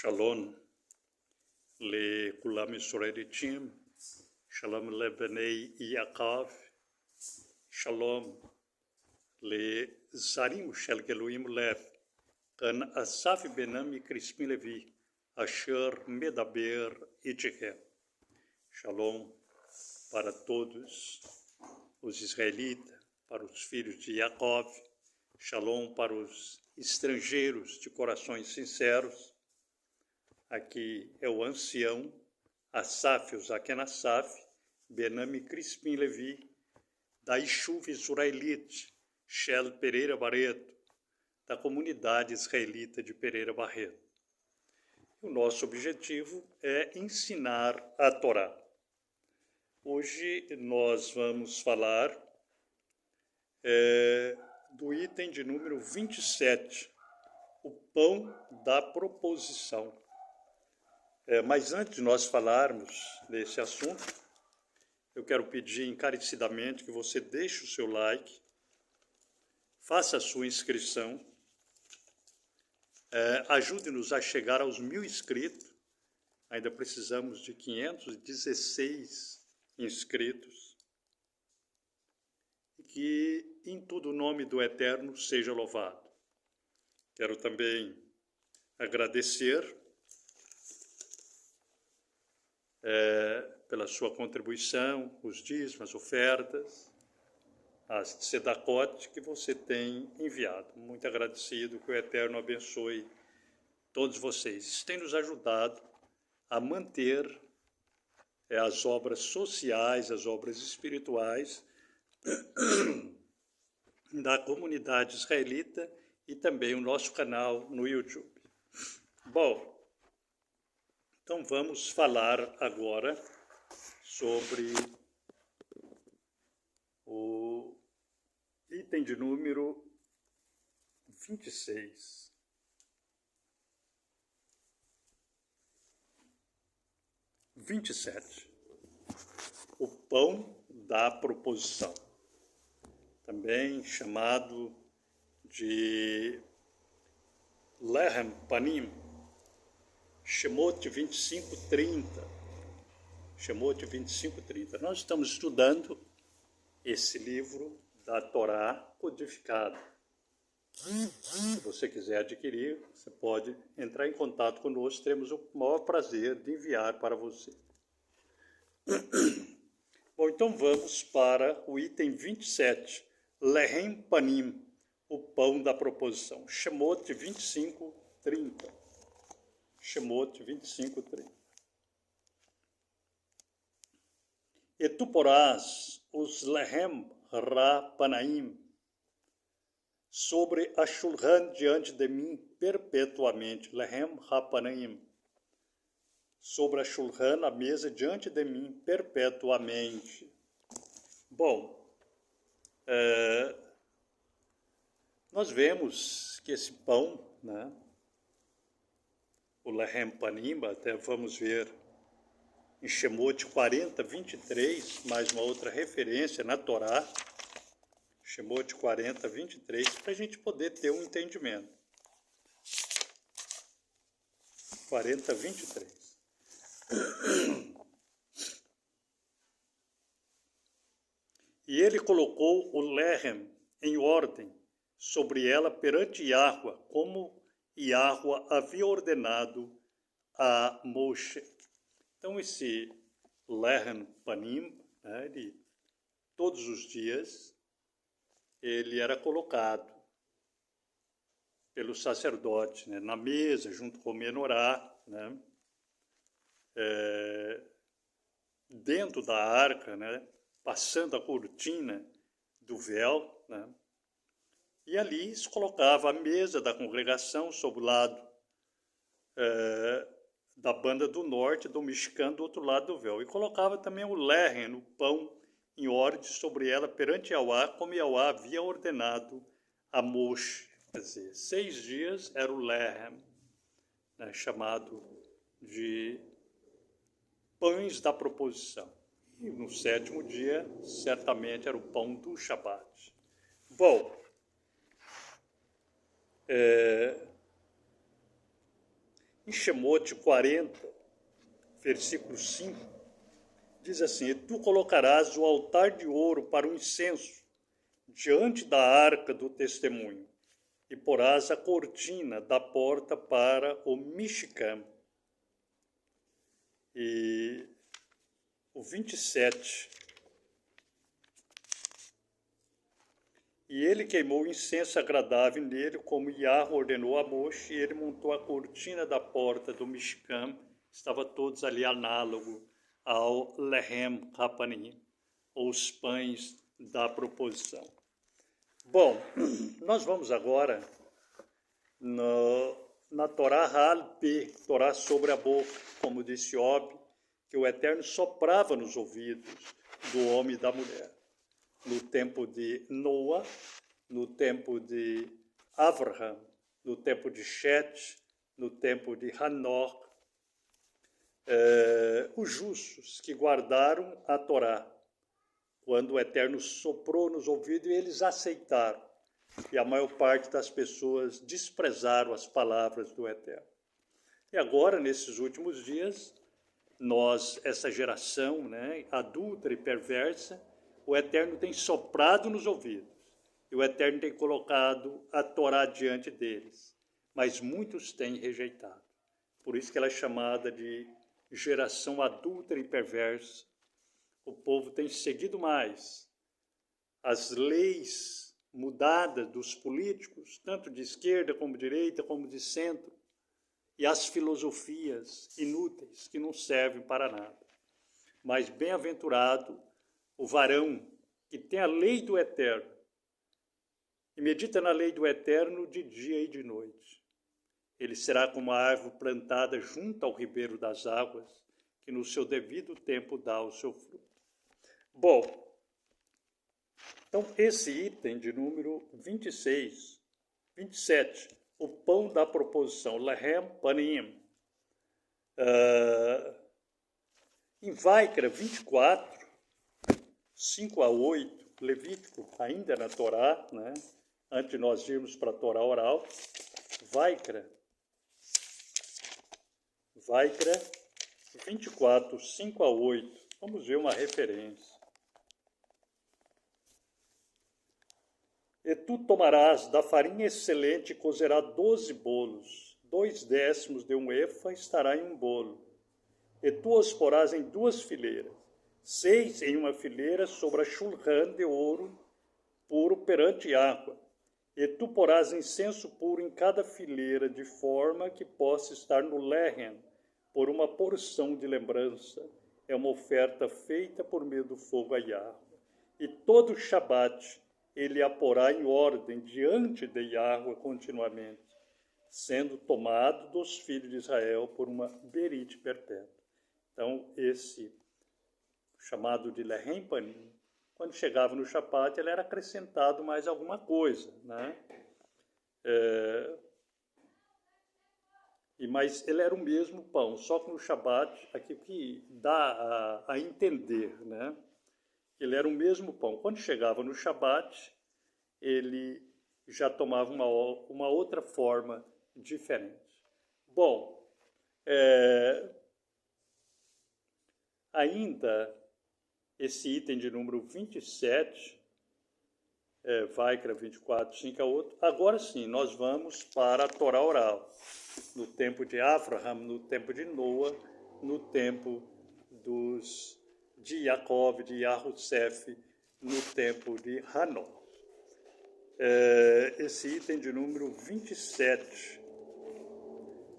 Shalom לכולם ישראלים, שלום לבני יעקב, שלום לזרים של גילויים לב, כאן אסף בן מקריספין לוי, אשר מדבר איתכם. Shalom para todos os israelitas, para os filhos de Jacob, Shalom para os estrangeiros de corações sinceros. Aqui é o ancião Asaf, o Zaken Asaf, Benami Crispim Levi, da Ishuv Israelite, Shel Pereira Barreto, da comunidade israelita de Pereira Barreto. O nosso objetivo é ensinar a Torá. Hoje nós vamos falar do item de número 27, o pão da proposição. Mas antes de nós falarmos desse assunto, eu quero pedir encarecidamente que você deixe o seu like, faça a sua inscrição, ajude-nos a chegar aos 1000 inscritos. Ainda precisamos de 516 inscritos. E que em tudo o nome do Eterno seja louvado. Quero também agradecer pela sua contribuição, os dízimos, as ofertas, as tzedakot que você tem enviado. Muito agradecido, que o Eterno abençoe todos vocês. Isso tem nos ajudado a manter as obras sociais, as obras espirituais da comunidade israelita e também o nosso canal no YouTube. Bom, então vamos falar agora sobre o item de número 26. O pão da proposição, também chamado de Lehem Panim, Shemot 25:30. Shemot 25:30. Nós estamos estudando esse livro da Torá codificado. Se você quiser adquirir, você pode entrar em contato conosco, teremos o maior prazer de enviar para você. Bom, então vamos para o item 27, Lehem Panim, o pão da proposição. Shemot 25:30. Shemot 25:30. E tu porás os Lehem Rapanaim sobre a Shulhan diante de mim perpetuamente. Lehem Rapanaim. Sobre a Shulhan, a mesa diante de mim perpetuamente. Bom, nós vemos que esse pão, né, o Lehem Panim, até vamos ver em Shemot 40:23, mais uma outra referência na Torá, Shemot 40:23, para a gente poder ter um entendimento. 40:23. E ele colocou o Lehem em ordem sobre ela perante Yahua, como Yahua havia ordenado a Moshe. Então esse Lehem Panim, né, todos os dias, ele era colocado pelo sacerdote, né, na mesa, junto com o menorá, né, dentro da arca, né, passando a cortina do véu, né, e ali se colocava a mesa da congregação sob o lado da banda do norte, do Mishkan, do outro lado do véu. E colocava também o Lehem, o pão, em ordem sobre ela perante Yahua, como Yahua havia ordenado a Moshe. Quer dizer, 6 dias era o Lehem, né, chamado de pães da proposição. E no 7º dia, certamente, era o pão do Shabat. Bom, Em Shemot 40, versículo 5, diz assim: e tu colocarás o altar de ouro para o incenso diante da arca do testemunho, e porás a cortina da porta para o Mishkan. E o 27. E ele queimou incenso agradável nele, como Yahweh ordenou a Moshe, e ele montou a cortina da porta do Mishkan. Estava todos ali análogo ao Lehem Hapanim, ou os pães da proposição. Bom, nós vamos agora na Torá Hal-P, Torá sobre a boca, como disse Ob, que o Eterno soprava nos ouvidos do homem e da mulher. No tempo de Noa, no tempo de Avraham, no tempo de Shet, no tempo de Hanor, os justos que guardaram a Torá, quando o Eterno soprou nos ouvidos e eles aceitaram. E a maior parte das pessoas desprezaram as palavras do Eterno. E agora, nesses últimos dias, nós, essa geração, né, adúltera e perversa, o Eterno tem soprado nos ouvidos. E o Eterno tem colocado a Torá diante deles. Mas muitos têm rejeitado. Por isso que ela é chamada de geração adúltera e perversa. O povo tem seguido mais as leis mudadas dos políticos, tanto de esquerda como de direita, como de centro, e as filosofias inúteis que não servem para nada. Mas bem-aventurado o varão que tem a lei do Eterno e medita na lei do Eterno de dia e de noite. Ele será como a árvore plantada junto ao ribeiro das águas, que no seu devido tempo dá o seu fruto. Bom, então esse item de número 27, o pão da proposição, Lehem Panim. Em Vaikra 24, 5 a 8, Levítico, ainda na Torá, né? Antes de nós irmos para a Torá oral, Vaikra 24, 5 a 8, vamos ver uma referência. E tu tomarás da farinha excelente e cozerás 12 bolos, 2/10 de um efa estará em um bolo. E tu os porás em 2 fileiras, 6 em uma fileira sobre a shulchan de ouro puro perante água. E tu porás incenso puro em cada fileira, de forma que possa estar no lehem, por uma porção de lembrança. É uma oferta feita por meio do fogo a Yahweh. E todo Shabat ele a porá em ordem diante de Yahweh continuamente, sendo tomado dos filhos de Israel por uma berite perpétua. Então, esse chamado de Lehem Panim, quando chegava no Shabat, ele era acrescentado mais alguma coisa, né? Mas ele era o mesmo pão, só que no Shabat, aqui que dá a entender, né? Ele era o mesmo pão. Quando chegava no Shabat, ele já tomava uma outra forma diferente. Bom, ainda esse item de número 27, Vaikra 24, 5 a 8, agora sim, nós vamos para a Torá oral, no tempo de Avraham, no tempo de Noa, no tempo de Jacob, de Yahussef, no tempo de Hanor. Esse item de número 27,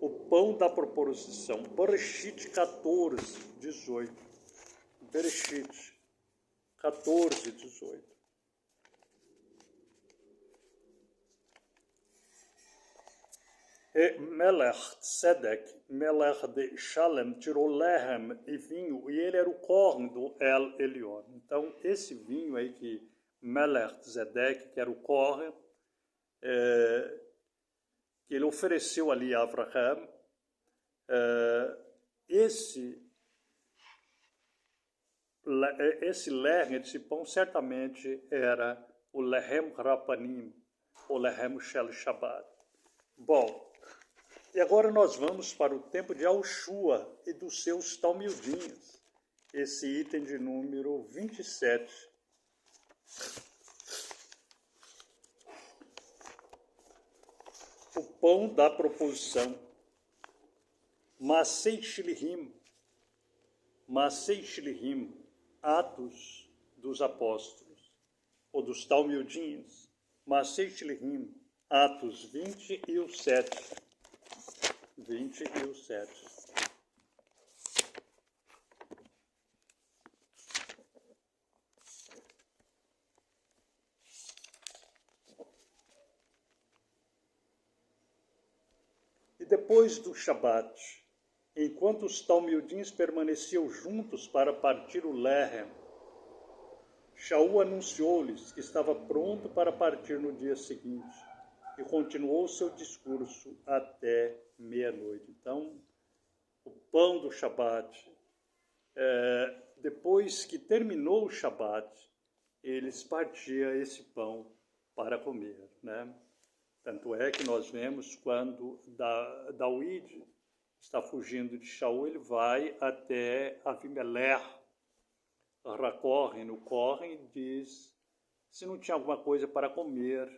o pão da proposição, Bereshit 14, 18. Bereshit 14, 18. E Melech Tzedek, Melech de Shalem, tirou lehem e vinho, e ele era o corno do El Elyon. Então, esse vinho aí que Melech Tzedek, que era o corno, que ele ofereceu ali a Avraham, esse lehem, esse pão, certamente era o Lehem Rapanim, o Lehem Shel Shabbat. Bom, E agora nós vamos para o tempo de Yahushua e dos seus talmudinhos. Esse item de número 27. O pão da proposição. Masei Shilihim, Atos dos Apóstolos, ou dos Talmudinhos. Masei Shilihim, Atos 20 e o 7. 20 e o 7. E depois do Shabat, enquanto os talmudins permaneciam juntos para partir o Lehem, Shaul anunciou-lhes que estava pronto para partir no dia seguinte e continuou seu discurso até meia-noite. Então, o pão do Shabat, depois que terminou o Shabat, eles partiam esse pão para comer, né? Tanto é que nós vemos quando David está fugindo de Shaul, ele vai até Avimelech, corre e diz se não tinha alguma coisa para comer,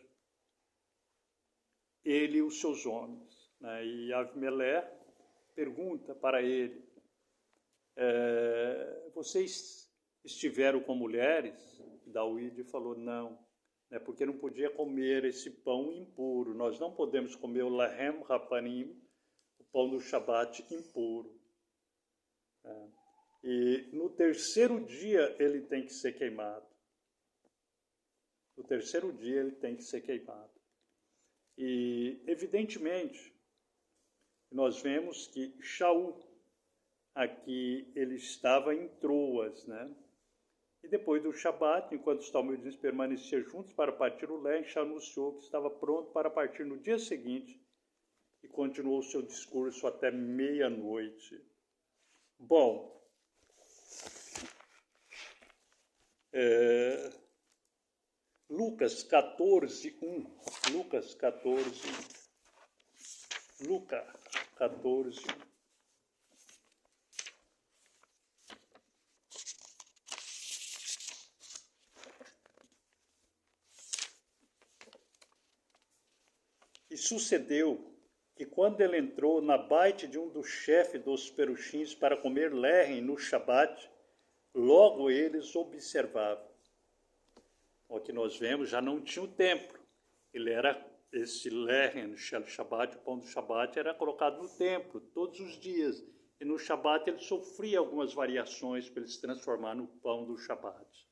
ele e os seus homens, né? E Avimelech pergunta para ele, vocês estiveram com mulheres? David falou não, né? Porque não podia comer esse pão impuro. Nós não podemos comer o Lahem Rapanim, o pão do Shabat impuro. E no terceiro dia ele tem que ser queimado. No terceiro dia ele tem que ser queimado. E, evidentemente, nós vemos que Shaul, aqui, ele estava em Troas, né? E depois do Shabat, enquanto os talmudinos permaneciam juntos para partir o Lehem, Shaul anunciou que estava pronto para partir no dia seguinte e continuou seu discurso até meia-noite. Bom, Lucas 14, 1. Lucas 14, 1. Lucas 14, 1. E sucedeu que quando ele entrou na baite de um dos chefes dos perushins para comer lehem no Shabat, logo eles observavam. O que nós vemos, já não tinha o templo. Ele era, esse lehem no Shabat, o pão do Shabat, era colocado no templo todos os dias. E no Shabat ele sofria algumas variações para ele se transformar no pão do Shabat.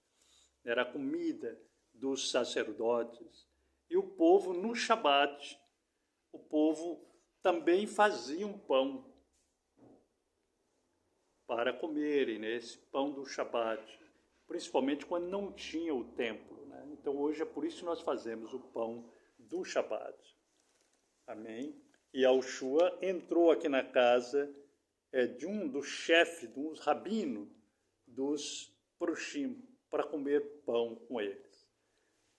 Era a comida dos sacerdotes. E o povo, no Shabat, o povo também fazia um pão para comerem, né? Esse pão do Shabat, principalmente quando não tinha o templo, né? Então hoje é por isso que nós fazemos o pão do Shabat. Amém? E Yahushua entrou aqui na casa de um dos chefes, de um rabino dos Prushim, para comer pão com eles.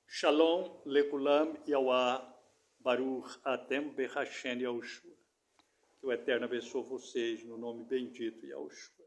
Shalom, lekulam, Yahweh, Baruch, Atem, Behashem, Yahushua. Que o Eterno abençoe vocês no nome bendito de Yahushua.